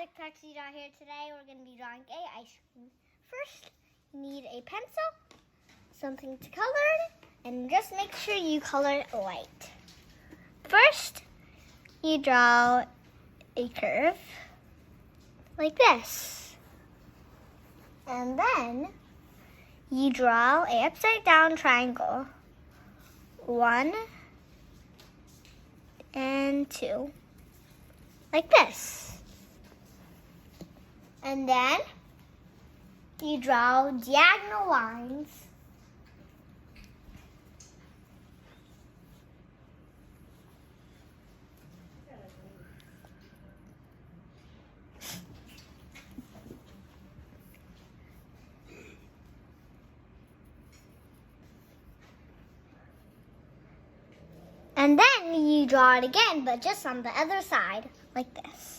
Classic Tuxedo here. Today we're going to be drawing a ice cream. First, you need a pencil, something to color it, and just make sure you color it white. First, you draw a curve like this. And then you draw a upside down triangle. 1 and 2. Like this. And then you draw diagonal lines. And then you draw it again, but just on the other side, like this.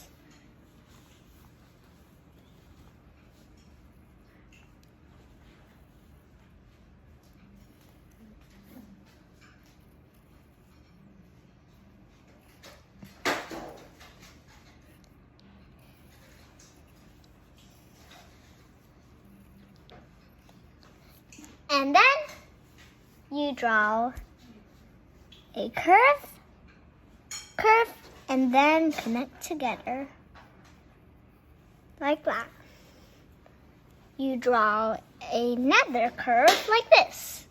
And then you draw a curve, and then connect together, like that. You draw another curve like this.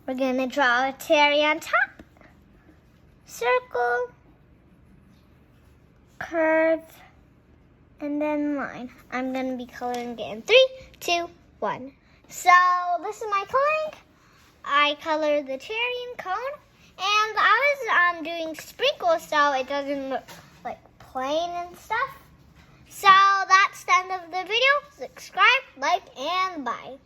We're gonna draw a cherry on top, circle, curve, and then line. I'm gonna be coloring it in 3, 2, 1. So this is my coloring. I colored the cherry and cone, and I was doing sprinkles so it doesn't look like plain and stuff. So that's the end of the video. Subscribe, like, and bye.